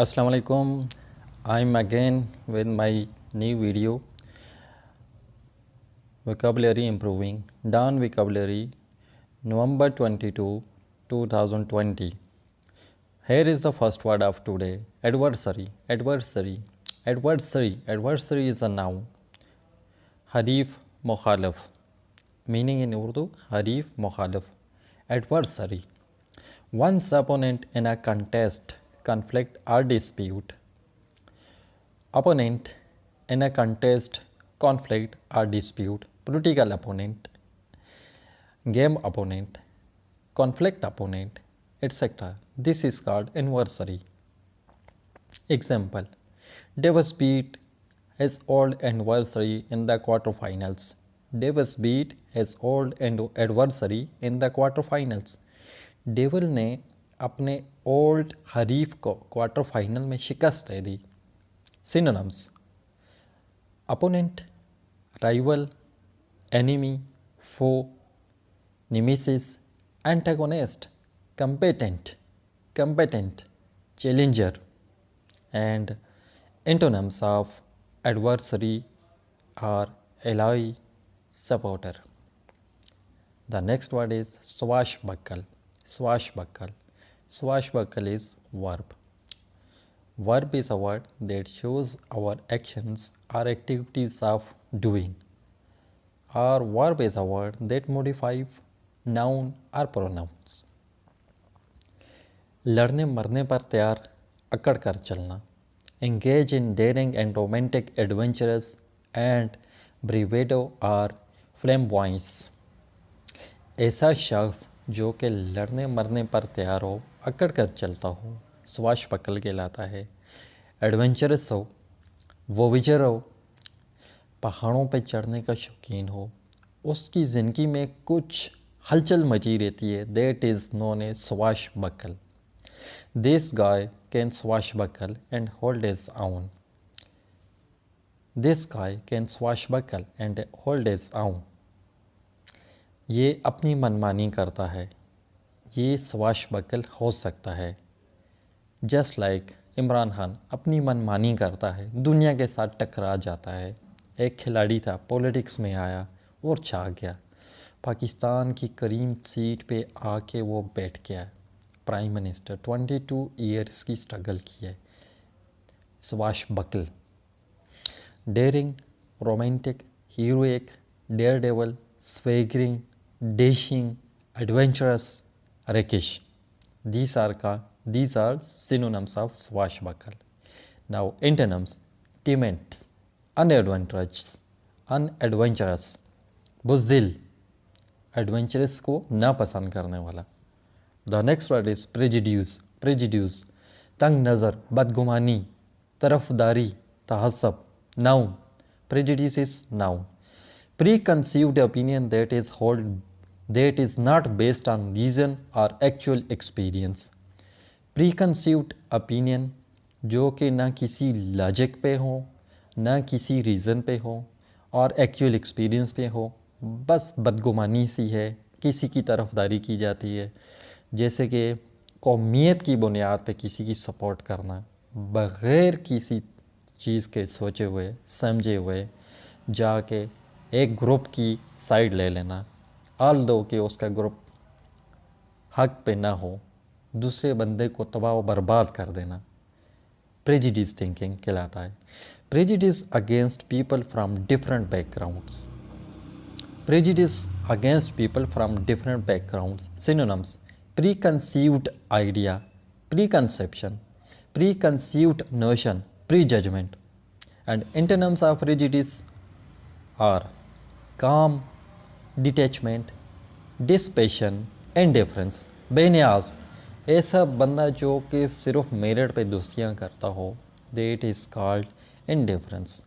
Assalamu alaikum. I'm again with my new video, Vocabulary Improving, Dawn Vocabulary, November 22, 2020. Here is the first word of today, adversary. Adversary. Adversary. Adversary is a noun. Harif Mukhalaf. Meaning in Urdu, Harif Mukhalaf. Adversary. One's opponent in a contest, conflict, or dispute. Opponent in a contest, conflict, or dispute. Political opponent, game opponent, conflict opponent, etc. This is called adversary. Example: Davis beat his old adversary in the quarterfinals. Davis beat his old adversary in the quarterfinals. Devil ने अपने old हरीफ को quarter final में शिकस्त दे दी. Synonyms: opponent, rival, enemy, foe, nemesis, antagonist, competent, challenger. And antonyms of adversary are ally, supporter. The next word is swashbuckle. Swashbuckle. Swashbuckle is verb. Verb is a word that shows our actions or activities of doing. Or verb is a word that modifies noun or pronouns. लड़ने मरने पर तैयार अकड़ कर चलना. Engage in daring and romantic adventures and bravado or flamboyance. ऐसा शख्स जो कि लड़ने मरने पर तैयार हो, अकड़ कर चलता हो, स्वashbuckle कहलाता है. एडवेंचरस हो, वोविजर हो, पहाड़ों पर चढ़ने का शौकीन हो, उसकी ज़िंदगी में कुछ हलचल मची रहती है, that is known A swashbuckle. This guy can swashbuckle and hold his own. This guy can swashbuckle and hold his own. ये अपनी मनमानी करता है, ये swashbuckle हो सकता है. जस्ट लाइक इमरान खान अपनी मनमानी करता है, दुनिया के साथ टकरा जाता है. एक खिलाड़ी था, पॉलिटिक्स में आया और छा गया. पाकिस्तान की करीम सीट पे आके वो बैठ गया. प्राइम मिनिस्टर 22 ईयर्स की स्ट्रगल की है. Swashbuckle. Daring, romantic, heroic, daredevil, swaggering, dashing, adventurous, rakish. These are synonyms of swashbuckle. Now antonyms: timid, unadventurous, बुज़दिल, एडवेंचरस को ना पसंद करने वाला. The next word is prejudice, तंग नज़र, बदगुमानी, तरफदारी, तहस्सब. Noun, prejudice is noun. Preconceived opinion that is not based on reason or actual experience. Preconceived opinion जो कि ना किसी लॉजिक पे हो, ना किसी रीज़न पे हो और एक्चुअल एक्सपीरियंस पे हो, बस बदगुमानी सी है, किसी की तरफदारी की जाती है. जैसे कि कौमियत की बुनियाद पे किसी की सपोर्ट करना, बग़ैर किसी चीज़ के सोचे हुए समझे हुए जाके एक ग्रुप की साइड ले लेना, ऑल दो कि उसका ग्रुप हक पे ना हो, दूसरे बंदे को तबाह व बर्बाद कर देना, प्रेजुडिस थिंकिंग कहलाता है. Prejudice against people from different backgrounds. Prejudice against people from different backgrounds. Synonyms: preconceived idea, preconception, preconceived notion, prejudgment. And antonyms of prejudice are calm, detachment, dispassion, indifference. बेनियाज, ऐसा बंदा जो कि सिर्फ मेरिट पे दोस्तियाँ करता हो, that is called indifference.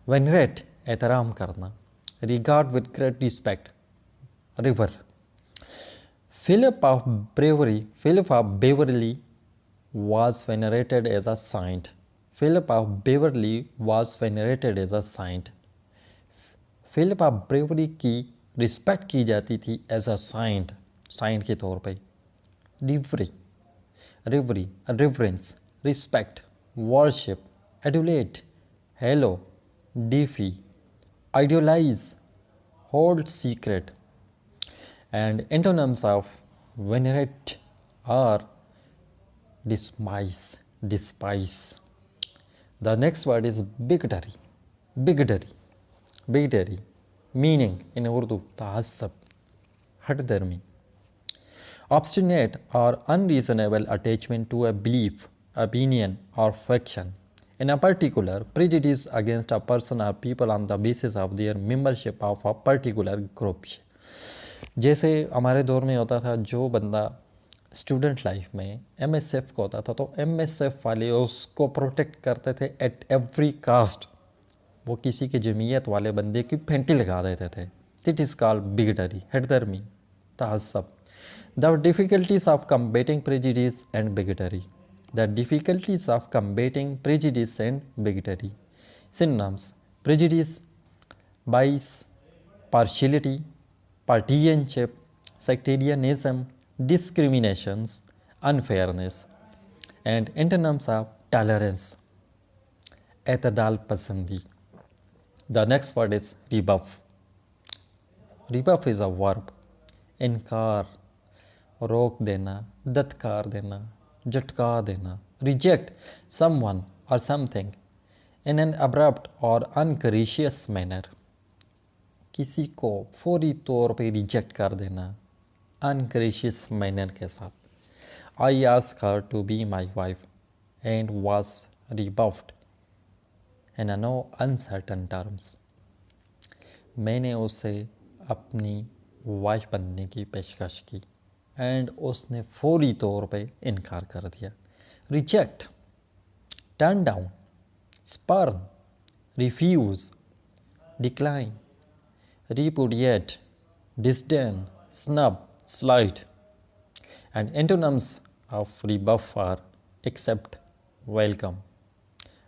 Venerate, एहतराम करना. Regard with great respect, river. Philip of Beverly was venerated as a saint. Philip of Beverly was venerated as a saint. Philip of Beverly की रिस्पेक्ट की जाती थी as a Cyient के तौर पे. रिवरी, reverence, respect, worship, adulate, hallow, defy, idealize, hold secret. And antonyms of venerate are despise. The next word is bigotry, bigotry, bigotry, meaning in Urdu, tahassub, hatdarmi. Obstinate or unreasonable attachment to a belief, opinion, or faction. In a particular, prejudice against a person or people on the basis of their membership of a particular group. जैसे हमारे दौर में होता था, जो बंदा student life में MSF को होता था तो MSF वाले उसको प्रोटेक्ट करते थे एट एवरी कास्ट. वो किसी के जमीयत वाले बंदे की फेंटी लगा देते थे. दिट इज़ कॉल्ड बिगडरी, हेटदर्मी, तहस्सब. The difficulties of combating prejudice and bigotry. The difficulties of combating prejudice and bigotry. Synonyms: prejudice, bias, partiality, partisanship, sectarianism, discriminations, unfairness. And antonyms of tolerance: एतदाल पसंदी. The next word is rebuff. Rebuff is a verb. इनकार, रोक देना, दत्कार देना, झटका देना. Reject someone or something in an abrupt or ungracious manner. किसी को फौरी तौर पे रिजेक्ट कर देना, अनग्रेशियस मैनर के साथ. I asked her to be my wife and was rebuffed in a no uncertain terms. मैंने उसे अपनी वाइफ बनने की पेशकश की एंड उसने फौरी तौर पे इनकार कर दिया. Reject, turn down, spurn, refuse, decline, repudiate, disdain, snub, slight. And antonyms of rebuff are accept, welcome.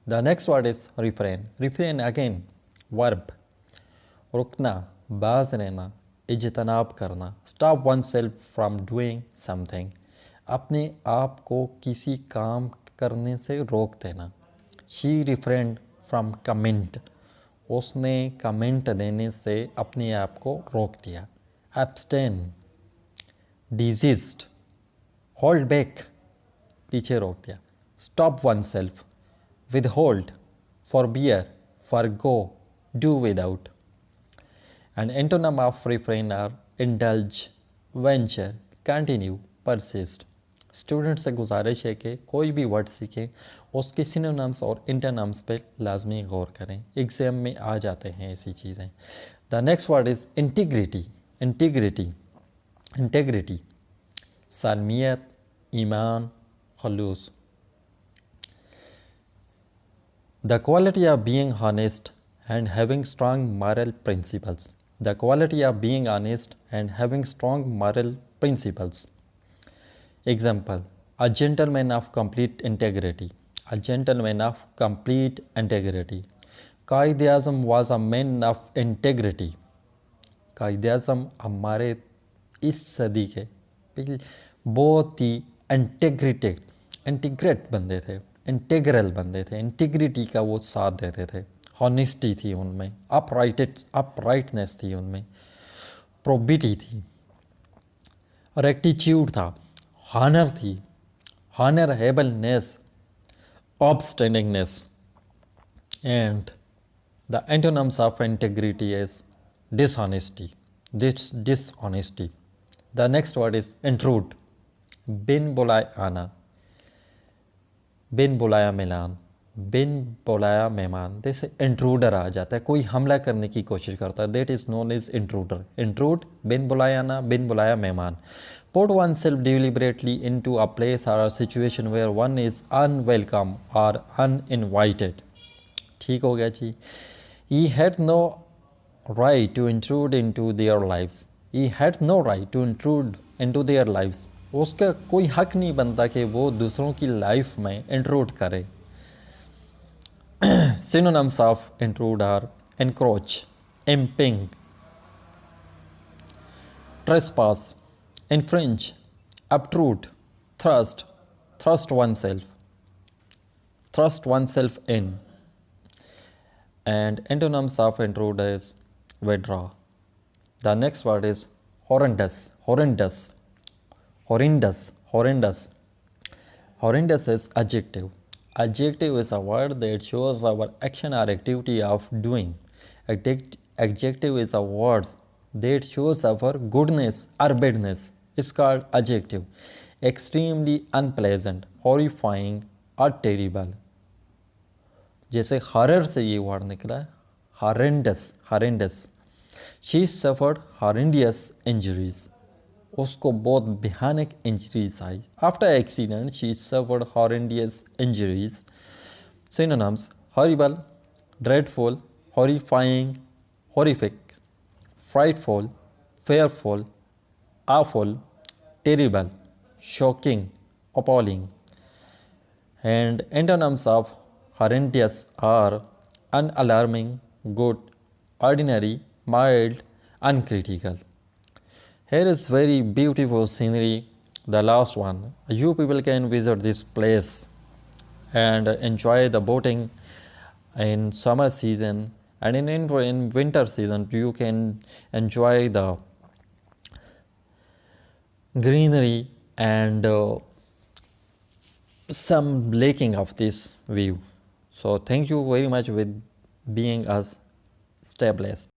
The next word is refrain. Refrain again, verb. रुकना, बाज रहना, इज्तनाब करना. Stop oneself from doing something. अपने आप को किसी काम करने से रोक देना. She refrained from comment. उसने कमेंट देने से अपने आप को रोक दिया. Abstain, desist, hold back, पीछे रोक दिया. Stop oneself, withhold, forbear, forgo, do without. And antonym of refrain are indulge, venture, continue, persist. Student से गुजारिश है कि कोई भी वर्ड सीखें उसके सिनोनिम्स और इंटरनम्स पे लाजमी गौर करें. एग्ज़ाम में आ जाते हैं ऐसी चीज़ें. The next word is integrity. Integrity, integrity, सालमियत, ईमान, खलूस. The quality of being honest and having strong moral principles. The quality of being honest and having strong moral principles. Example: a gentleman of complete integrity. A gentleman of complete integrity. Qaid-e-Azam was a man of integrity. Qaid-e-Azam हमारे इस सदी के बहुत ही integrate बंदे थे, integral बंदे थे. Integrity का वो साथ देते थे. हॉनेस्टी थी उनमें, अपराइटनेस थी उनमें, प्रोबिटी थी, रेक्टिट्यूड था, हॉनर थी, हॉनरेबलनेस, obstainingness. And the antonyms of integrity is dishonesty. Dishonesty. The next word is intrude. बिन बुलाए आना, बिन बुलाया मिलान, बिन बुलाया मेहमान. जैसे इंट्रूडर आ जाता है, कोई हमला करने की कोशिश करता है, that is known as intruder. Intrude, बिन बुलाया आना, बिन बुलाया मेहमान. Put oneself deliberately into a place or a situation where one is unwelcome or uninvited. ठीक हो गया जी. He had no right to intrude into their lives. He had no right to intrude into their lives. उसका कोई हक नहीं बनता कि वो दूसरों की लाइफ में इंट्रूड करे. Synonyms of intrude are encroach, imping, trespass, infringe, obtrude, thrust oneself. thrust oneself in. And antonyms of intrude is withdraw. The next word is horrendous, horrendous, horrendous, horrendous. Horrendous is adjective. Adjective is a word that shows our action or activity of doing. Adjective is a word that shows our goodness or badness. It's called adjective. Extremely unpleasant, horrifying or terrible. जैसे horror से ये word निकला है, horrendous, horrendous. She suffered horrendous injuries. उसको बहुत भयानक injuries आई. After accident she suffered horrendous injuries. Synonyms: horrible, dreadful, horrifying, horrific, frightful, fearful, awful, terrible, shocking, appalling. And antonyms of horrendous are unalarming, good, ordinary, mild, uncritical. Here is very beautiful scenery. The last one. You people can visit this place and enjoy the boating in summer season, and in winter season you can enjoy the greenery and some laking of this view. So thank you very much with being us. Stay blessed.